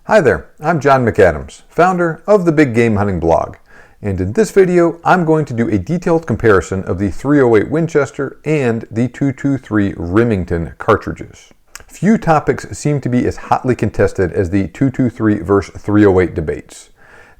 Hi there, I'm John McAdams, founder of the Big Game Hunting blog, and in this video I'm going to do a detailed comparison of the .308 Winchester and the .223 Remington cartridges. Few topics seem to be as hotly contested as the .223 versus .308 debates.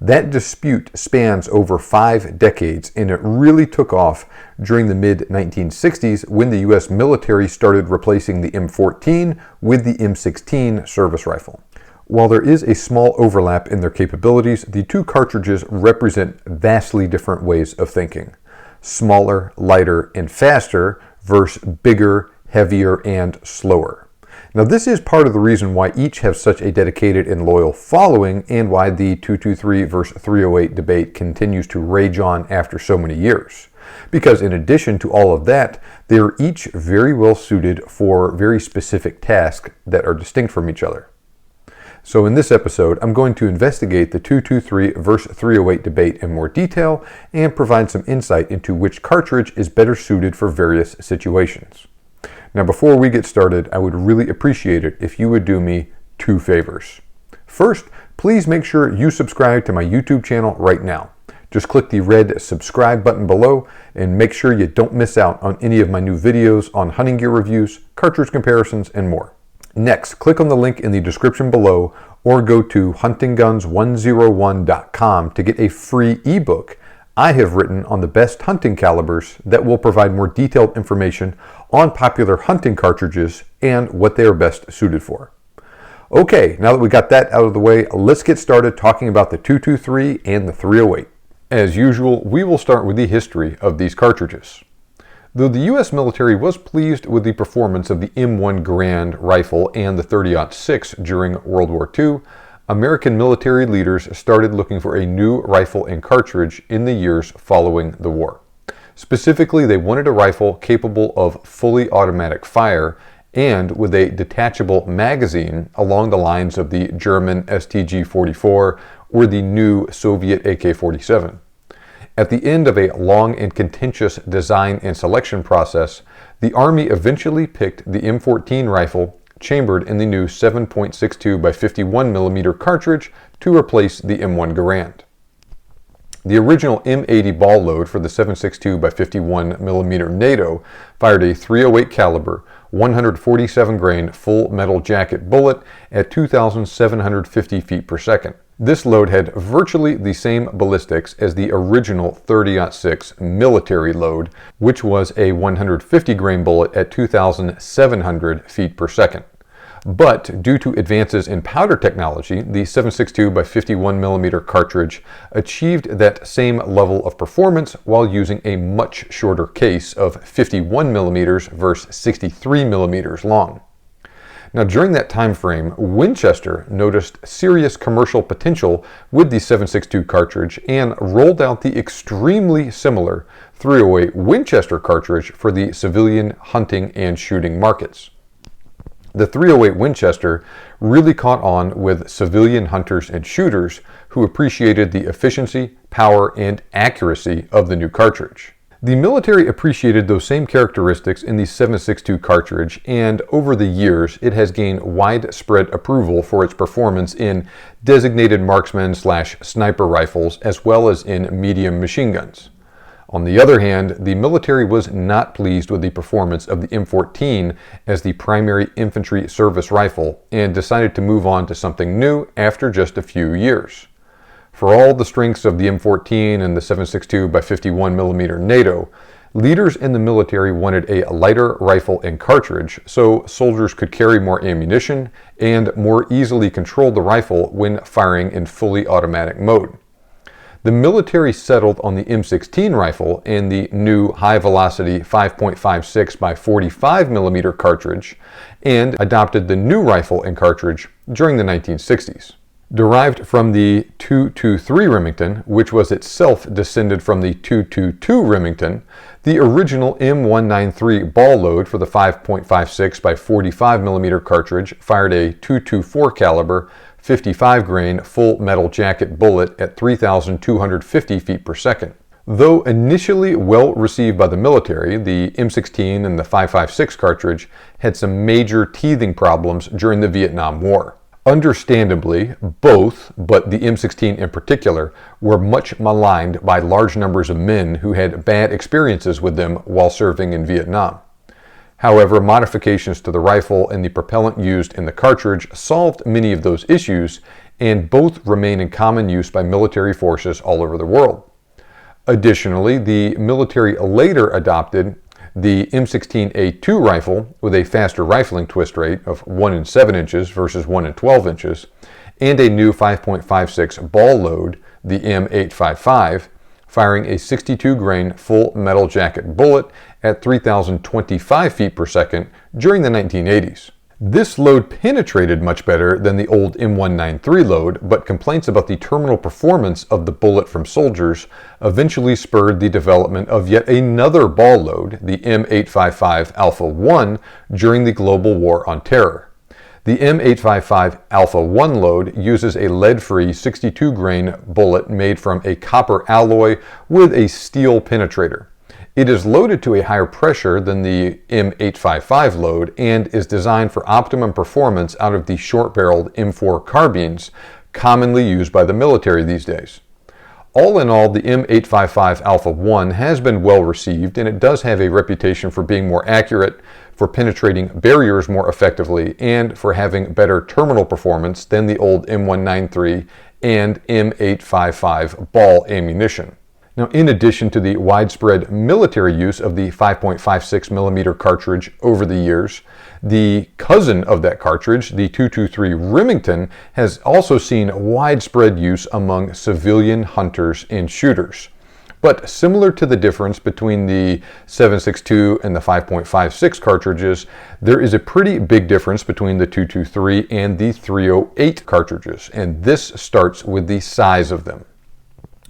That dispute spans over 5 decades, and it really took off during the mid-1960s when the U.S. military started replacing the M14 with the M16 service rifle. While there is a small overlap in their capabilities, the two cartridges represent vastly different ways of thinking. Smaller, lighter, and faster versus bigger, heavier, and slower. Now this is part of the reason why each have such a dedicated and loyal following, and why the .223 versus .308 debate continues to rage on after so many years. Because in addition to all of that, they are each very well suited for very specific tasks that are distinct from each other. So in this episode, I'm going to investigate the .223 versus .308 debate in more detail and provide some insight into which cartridge is better suited for various situations. Now before we get started, I would really appreciate it if you would do me 2 favors. First, please make sure you subscribe to my YouTube channel right now. Just click the red subscribe button below and make sure you don't miss out on any of my new videos on hunting gear reviews, cartridge comparisons, and more. Next, click on the link in the description below or go to huntingguns101.com to get a free ebook I have written on the best hunting calibers that will provide more detailed information on popular hunting cartridges and what they are best suited for. Okay, now that we got that out of the way, let's get started talking about the .223 and the .308. As usual, we will start with the history of these cartridges. Though the U.S. military was pleased with the performance of the M1 Garand rifle and the .30-06 during World War II, American military leaders started looking for a new rifle and cartridge in the years following the war. Specifically, they wanted a rifle capable of fully automatic fire and with a detachable magazine along the lines of the German STG-44 or the new Soviet AK-47. At the end of a long and contentious design and selection process, the Army eventually picked the M14 rifle chambered in the new 7.62 by 51mm cartridge to replace the M1 Garand. The original M80 ball load for the 7.62 by 51mm NATO fired a .308 caliber, 147 grain full metal jacket bullet at 2,750 feet per second. This load had virtually the same ballistics as the original .30-06 military load, which was a 150 grain bullet at 2,700 feet per second. But due to advances in powder technology, the 7.62 by 51mm cartridge achieved that same level of performance while using a much shorter case of 51mm versus 63mm long. Now during that time frame, Winchester noticed serious commercial potential with the 7.62 cartridge and rolled out the extremely similar .308 Winchester cartridge for the civilian hunting and shooting markets. The .308 Winchester really caught on with civilian hunters and shooters who appreciated the efficiency, power, and accuracy of the new cartridge. The military appreciated those same characteristics in the 7.62 cartridge, and over the years it has gained widespread approval for its performance in designated marksman/sniper rifles as well as in medium machine guns. On the other hand, the military was not pleased with the performance of the M14 as the primary infantry service rifle and decided to move on to something new after just a few years. For all the strengths of the M14 and the 7.62 by 51mm NATO, leaders in the military wanted a lighter rifle and cartridge so soldiers could carry more ammunition and more easily control the rifle when firing in fully automatic mode. The military settled on the M16 rifle and the new high-velocity 5.56 by 45mm cartridge and adopted the new rifle and cartridge during the 1960s. Derived from the .223 Remington, which was itself descended from the .222 Remington, the original M193 ball load for the 5.56 by 45mm cartridge fired a .224 caliber 55 grain full metal jacket bullet at 3,250 feet per second. Though initially well received by the military, the M16 and the 5.56 cartridge had some major teething problems during the Vietnam War. Understandably, both, but the M16 in particular, were much maligned by large numbers of men who had bad experiences with them while serving in Vietnam. However, modifications to the rifle and the propellant used in the cartridge solved many of those issues, and both remain in common use by military forces all over the world. Additionally, the military later adopted the M16A2 rifle with a faster rifling twist rate of 1 7 inches versus 1 12 inches, and a new 5.56 ball load, the M855, firing a 62 grain full metal jacket bullet at 3,025 feet per second during the 1980s. This load penetrated much better than the old M193 load, but complaints about the terminal performance of the bullet from soldiers eventually spurred the development of yet another ball load, the M855 Alpha 1, during the global war on terror. The M855 Alpha 1 load uses a lead-free 62 grain bullet made from a copper alloy with a steel penetrator. It is loaded to a higher pressure than the M855 load and is designed for optimum performance out of the short-barreled M4 carbines commonly used by the military these days. All in all, the M855 Alpha 1 has been well received, and it does have a reputation for being more accurate, for penetrating barriers more effectively, and for having better terminal performance than the old M193 and M855 ball ammunition. Now, in addition to the widespread military use of the 5.56 millimeter cartridge over the years, the cousin of that cartridge, the 223 Remington, has also seen widespread use among civilian hunters and shooters. But similar to the difference between the 7.62 and the 5.56 cartridges, there is a pretty big difference between the 223 and the 308 cartridges, and this starts with the size of them.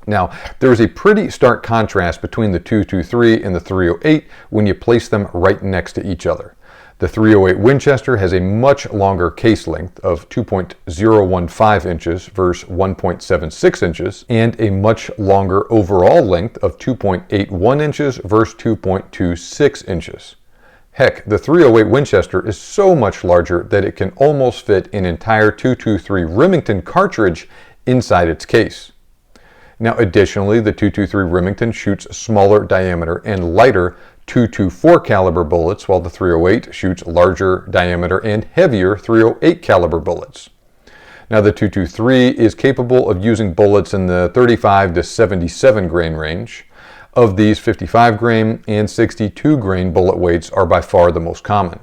Now, there is a pretty stark contrast between the 223 and the 308 when you place them right next to each other. The 308 Winchester has a much longer case length of 2.015 inches versus 1.76 inches, and a much longer overall length of 2.81 inches versus 2.26 inches. Heck, the 308 Winchester is so much larger that it can almost fit an entire 223 Remington cartridge inside its case. Now, additionally, the 223 Remington shoots smaller diameter and lighter 224 caliber bullets, while the 308 shoots larger diameter and heavier 308 caliber bullets. Now, the 223 is capable of using bullets in the 35 to 77 grain range. Of these, 55 grain and 62 grain bullet weights are by far the most common.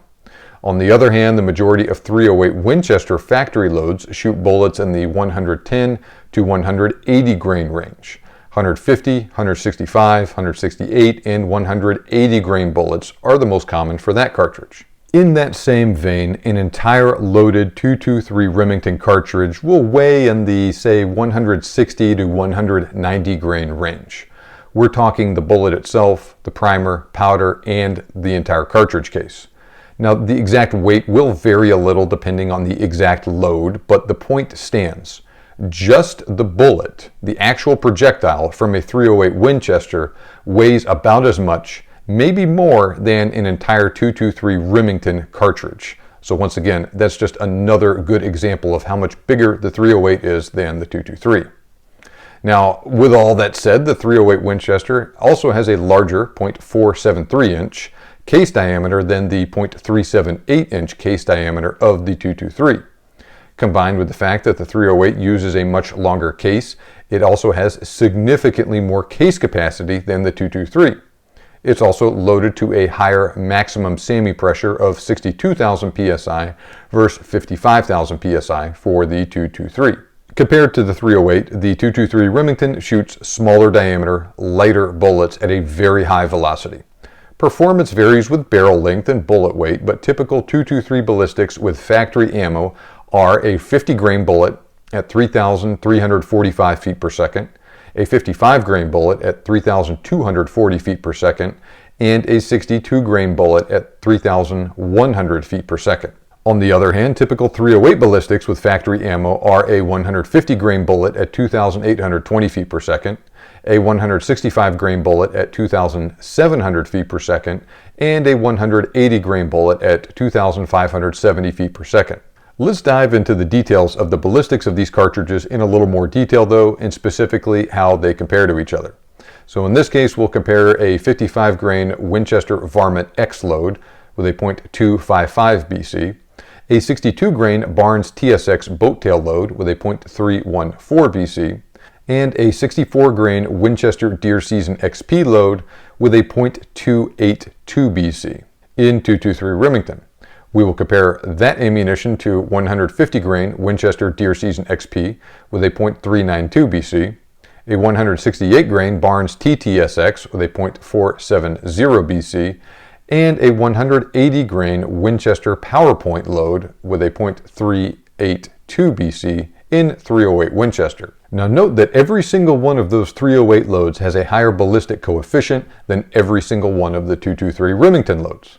On the other hand, the majority of 308 Winchester factory loads shoot bullets in the 110 to 180 grain range. 150, 165, 168, and 180 grain bullets are the most common for that cartridge. In that same vein, an entire loaded 223 Remington cartridge will weigh in the, say, 160 to 190 grain range. We're talking the bullet itself, the primer, powder, and the entire cartridge case. Now, the exact weight will vary a little depending on the exact load, but the point stands. Just the bullet, the actual projectile from a 308 Winchester, weighs about as much, maybe more, than an entire 223 Remington cartridge. So once again, that's just another good example of how much bigger the 308 is than the 223. Now, with all that said, the 308 Winchester also has a larger .473 inch case diameter than the .378 inch case diameter of the 223. Combined with the fact that the 308 uses a much longer case, it also has significantly more case capacity than the 223. It's also loaded to a higher maximum SAMI pressure of 62,000 psi versus 55,000 psi for the 223. Compared to the 308, the 223 Remington shoots smaller diameter, lighter bullets at a very high velocity. Performance varies with barrel length and bullet weight, but typical 223 ballistics with factory ammo are a 50 grain bullet at 3,345 feet per second, a 55 grain bullet at 3,240 feet per second, and a 62 grain bullet at 3,100 feet per second. On the other hand, typical 308 ballistics with factory ammo are a 150 grain bullet at 2,820 feet per second, a 165 grain bullet at 2,700 feet per second, and a 180 grain bullet at 2,570 feet per second. Let's dive into the details of the ballistics of these cartridges in a little more detail though, and specifically how they compare to each other. So in this case, we'll compare a 55 grain Winchester Varmint X load with a .255 BC, a 62 grain Barnes TSX boat tail load with a .314 BC, and a 64 grain Winchester Deer Season XP load with a .282 BC in 223 Remington. We will compare that ammunition to 150 grain Winchester Deer Season XP with a .392 BC, a 168 grain Barnes TTSX with a .470 BC, and a 180 grain Winchester PowerPoint load with a .382 BC in 308 Winchester. Now note that every single one of those 308 loads has a higher ballistic coefficient than every single one of the 223 Remington loads.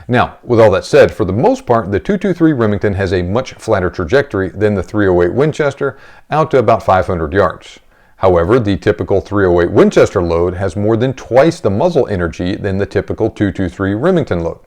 Now, with all that said, for the most part, the 223 Remington has a much flatter trajectory than the 308 Winchester, out to about 500 yards. However, the typical 308 Winchester load has more than twice the muzzle energy than the typical 223 Remington load.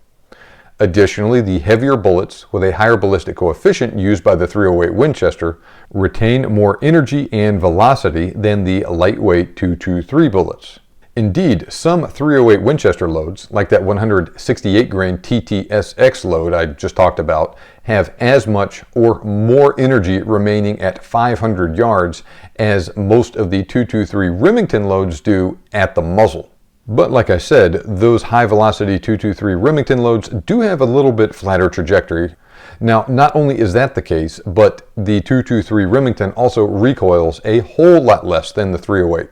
Additionally, the heavier bullets with a higher ballistic coefficient used by the 308 Winchester retain more energy and velocity than the lightweight 223 bullets. Indeed, some 308 Winchester loads, like that 168 grain TTSX load I just talked about, have as much or more energy remaining at 500 yards as most of the 223 Remington loads do at the muzzle. But like I said, those high velocity 223 Remington loads do have a little bit flatter trajectory. Now, not only is that the case, but the 223 Remington also recoils a whole lot less than the 308.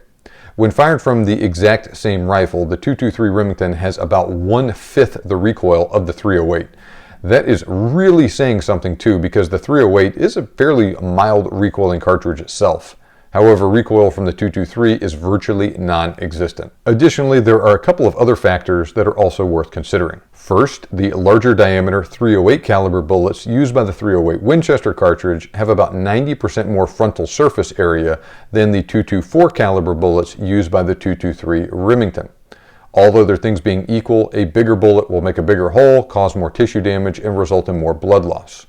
When fired from the exact same rifle, the 223 Remington has about 1/5 the recoil of the 308. That is really saying something too, because the 308 is a fairly mild recoiling cartridge itself. However, recoil from the 223 is virtually non-existent. Additionally, there are a couple of other factors that are also worth considering. First, the larger diameter 308 caliber bullets used by the 308 Winchester cartridge have about 90% more frontal surface area than the 224 caliber bullets used by the 223 Remington. All other things being equal, a bigger bullet will make a bigger hole, cause more tissue damage, and result in more blood loss.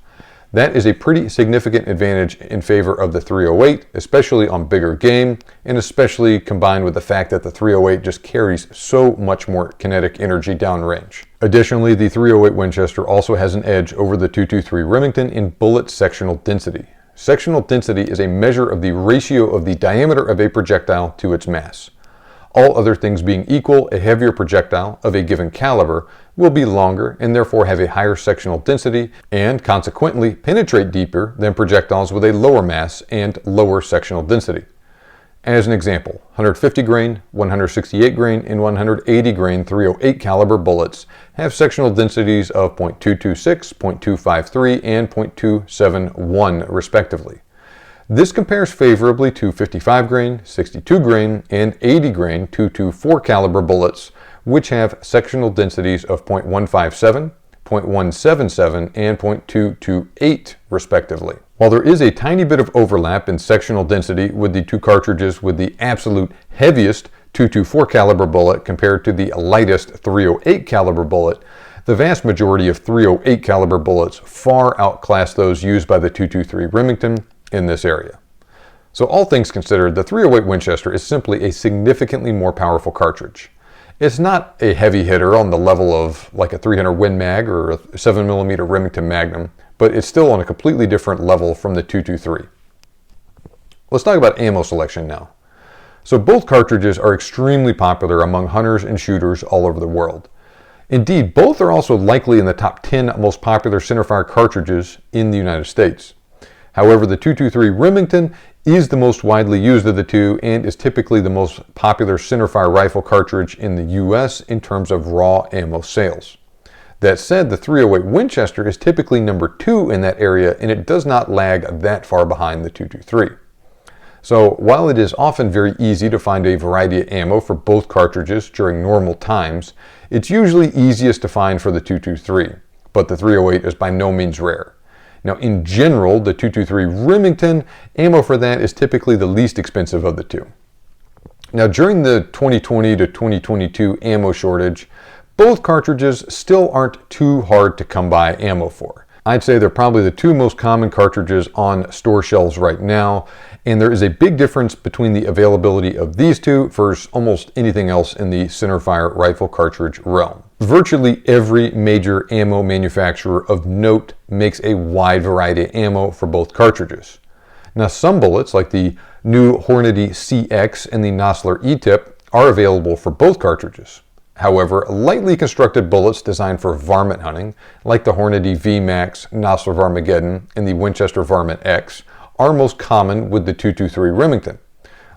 That is a pretty significant advantage in favor of the 308, especially on bigger game, and especially combined with the fact that the 308 just carries so much more kinetic energy downrange. Additionally, the 308 Winchester also has an edge over the 223 Remington in bullet sectional density. Sectional density is a measure of the ratio of the diameter of a projectile to its mass. All other things being equal, a heavier projectile of a given caliber will be longer and therefore have a higher sectional density and consequently penetrate deeper than projectiles with a lower mass and lower sectional density. As an example, 150 grain, 168 grain, and 180 grain 308 caliber bullets have sectional densities of .226, .253, and .271 respectively. This compares favorably to 55 grain, 62 grain, and 80 grain 224 caliber bullets, which have sectional densities of .157, .177, and .228 respectively. While there is a tiny bit of overlap in sectional density with the two cartridges with the absolute heaviest 224 caliber bullet compared to the lightest 308 caliber bullet, the vast majority of 308 caliber bullets far outclass those used by the 223 Remington in this area. So all things considered, the 308 Winchester is simply a significantly more powerful cartridge. It's not a heavy hitter on the level of like a 300 Win Mag or a 7mm Remington Magnum, but it's still on a completely different level from the 223. Let's talk about ammo selection now. So both cartridges are extremely popular among hunters and shooters all over the world. Indeed, both are also likely in the top 10 most popular centerfire cartridges in the United States. However, the 223 Remington is the most widely used of the two and is typically the most popular centerfire rifle cartridge in the US in terms of raw ammo sales. That said, the 308 Winchester is typically number 2 in that area, and it does not lag that far behind the 223. So while it is often very easy to find a variety of ammo for both cartridges during normal times, it's usually easiest to find for the 223, but the 308 is by no means rare. Now, in general, the 223 Remington, ammo for that is typically the least expensive of the two. Now, during the 2020 to 2022 ammo shortage, both cartridges still aren't too hard to come by ammo for. I'd say they're probably the two most common cartridges on store shelves right now, and there is a big difference between the availability of these two versus almost anything else in the centerfire rifle cartridge realm. Virtually every major ammo manufacturer of note makes a wide variety of ammo for both cartridges. Now, some bullets, like the new Hornady CX and the Nosler E-tip, are available for both cartridges. However, lightly constructed bullets designed for varmint hunting, like the Hornady VMAX, Nosler Varmageddon, and the Winchester Varmint X, are most common with the 223 Remington.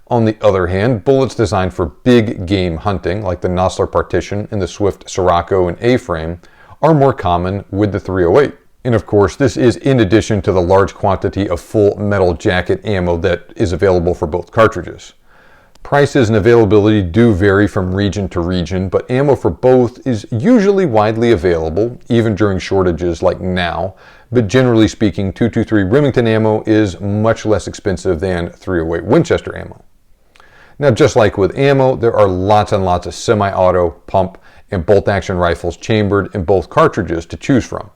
On the other hand, bullets designed for big game hunting, like the Nosler Partition and the Swift Sirocco and A-frame, are more common with the 308. And of course, this is in addition to the large quantity of full metal jacket ammo that is available for both cartridges. Prices and availability do vary from region to region, but ammo for both is usually widely available, even during shortages like now. But generally speaking, 223 Remington ammo is much less expensive than 308 Winchester ammo. Now, just like with ammo, there are lots and lots of semi-auto, pump, and bolt-action rifles chambered in both cartridges to choose from.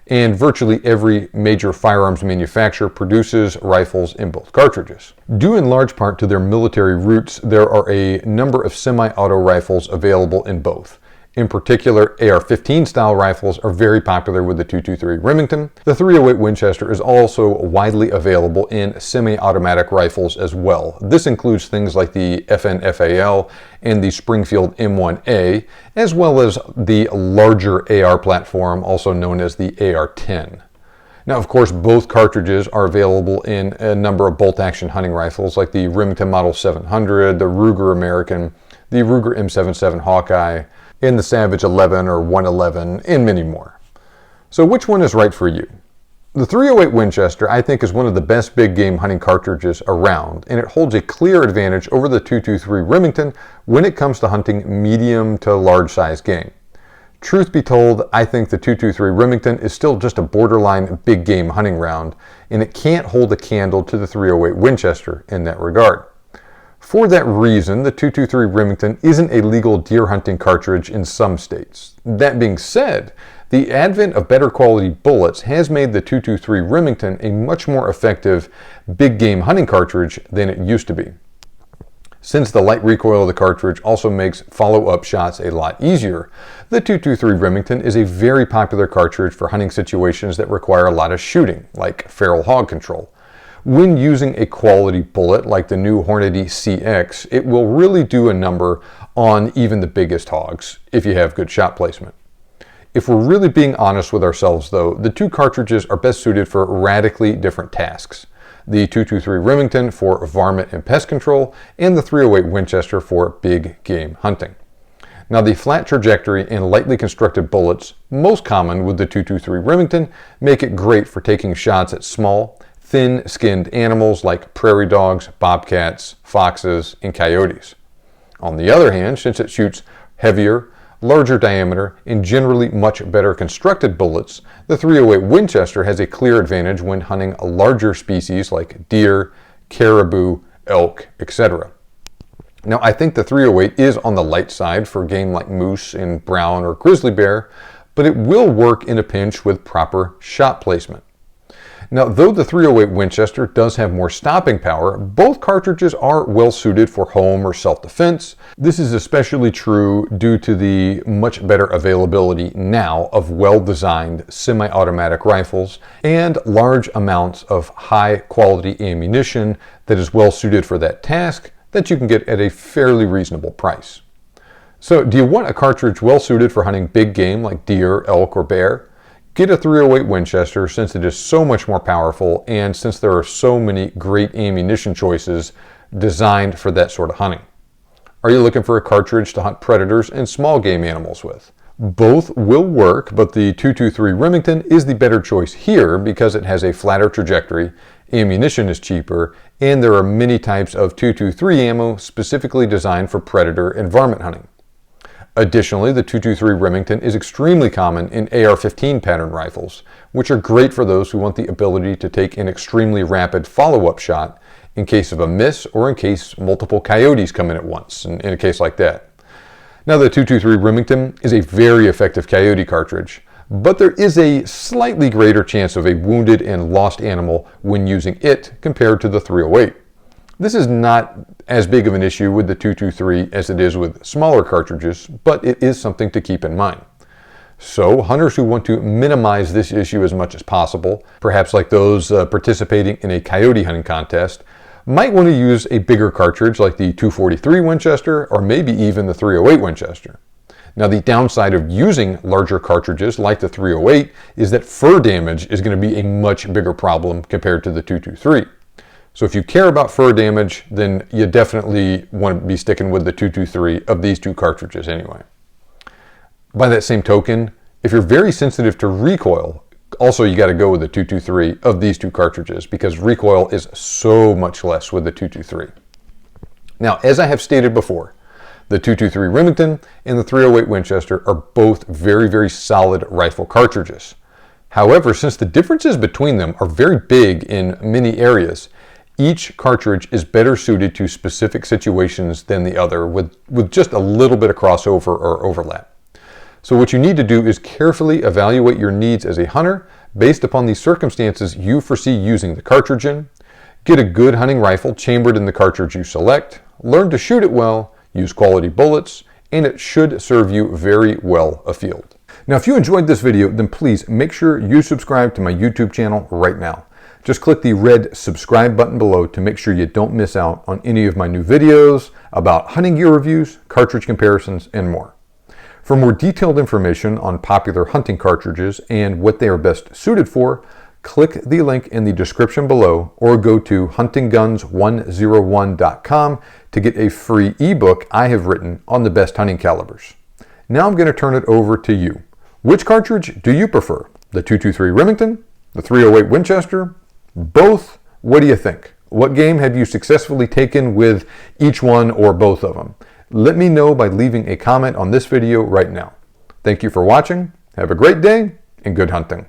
And virtually every major firearms manufacturer produces rifles in both cartridges. Due in large part to their military roots, there are a number of semi-auto rifles available in both. In particular, AR-15 style rifles are very popular with the 223 Remington. The 308 Winchester is also widely available in semi-automatic rifles as well. This includes things like the FN-FAL and the Springfield M1A, as well as the larger AR platform, also known as the AR-10. Now, of course, both cartridges are available in a number of bolt-action hunting rifles like the Remington Model 700, the Ruger American, the Ruger M77 Hawkeye, in the Savage 11 or 111, and many more. So which one is right for you? The 308 Winchester, I think, is one of the best big game hunting cartridges around, and it holds a clear advantage over the 223 Remington when it comes to hunting medium to large size game. Truth be told, I think the 223 Remington is still just a borderline big game hunting round, and it can't hold a candle to the 308 Winchester in that regard. For that reason, the 223 Remington isn't a legal deer hunting cartridge in some states. That being said, the advent of better quality bullets has made the 223 Remington a much more effective big game hunting cartridge than it used to be. Since the light recoil of the cartridge also makes follow-up shots a lot easier, the 223 Remington is a very popular cartridge for hunting situations that require a lot of shooting, like feral hog control. When using a quality bullet like the new Hornady CX, it will really do a number on even the biggest hogs if you have good shot placement. If we're really being honest with ourselves though, the two cartridges are best suited for radically different tasks. The 223 Remington for varmint and pest control, and the 308 Winchester for big game hunting. Now, the flat trajectory and lightly constructed bullets, most common with the 223 Remington, make it great for taking shots at small, thin-skinned animals like prairie dogs, bobcats, foxes, and coyotes. On the other hand, since it shoots heavier, larger diameter, and generally much better constructed bullets, the 308 Winchester has a clear advantage when hunting a larger species like deer, caribou, elk, etc. Now, I think the 308 is on the light side for game like moose and brown or grizzly bear, but it will work in a pinch with proper shot placement. Now, though the 308 Winchester does have more stopping power, both cartridges are well suited for home or self-defense. This is especially true due to the much better availability now of well-designed semi-automatic rifles and large amounts of high-quality ammunition that is well suited for that task that you can get at a fairly reasonable price. So, do you want a cartridge well suited for hunting big game like deer, elk, or bear? Get a 308 Winchester since it is so much more powerful and since there are so many great ammunition choices designed for that sort of hunting. Are you looking for a cartridge to hunt predators and small game animals with? Both will work, but the 223 Remington is the better choice here because it has a flatter trajectory, ammunition is cheaper, and there are many types of 223 ammo specifically designed for predator and varmint hunting. Additionally, the 223 Remington is extremely common in AR-15 pattern rifles, which are great for those who want the ability to take an extremely rapid follow-up shot in case of a miss or in case multiple coyotes come in at once, in a case like that. Now, the 223 Remington is a very effective coyote cartridge, but there is a slightly greater chance of a wounded and lost animal when using it compared to the 308. This is not as big of an issue with the 223 as it is with smaller cartridges, but it is something to keep in mind. So hunters who want to minimize this issue as much as possible, perhaps like those participating in a coyote hunting contest, might want to use a bigger cartridge like the 243 Winchester or maybe even the 308 Winchester. Now, the downside of using larger cartridges like the 308 is that fur damage is going to be a much bigger problem compared to the 223. So if you care about fur damage, then you definitely want to be sticking with the 223 of these two cartridges anyway. By that same token, if you're very sensitive to recoil, also you got to go with the 223 of these two cartridges because recoil is so much less with the 223. Now, as I have stated before, the 223 Remington and the 308 Winchester are both very, very solid rifle cartridges. However, since the differences between them are very big in many areas, each cartridge is better suited to specific situations than the other with just a little bit of crossover or overlap. So what you need to do is carefully evaluate your needs as a hunter based upon the circumstances you foresee using the cartridge in. Get a good hunting rifle chambered in the cartridge you select, learn to shoot it well, use quality bullets, and it should serve you very well afield. Now, if you enjoyed this video, then please make sure you subscribe to my YouTube channel right now. Just click the red subscribe button below to make sure you don't miss out on any of my new videos about hunting gear reviews, cartridge comparisons, and more. For more detailed information on popular hunting cartridges and what they are best suited for, click the link in the description below or go to huntingguns101.com to get a free ebook I have written on the best hunting calibers. Now I'm going to turn it over to you. Which cartridge do you prefer? The 223 Remington? The 308 Winchester? Both? What do you think? What game have you successfully taken with each one or both of them? Let me know by leaving a comment on this video right now. Thank you for watching. Have a great day and good hunting.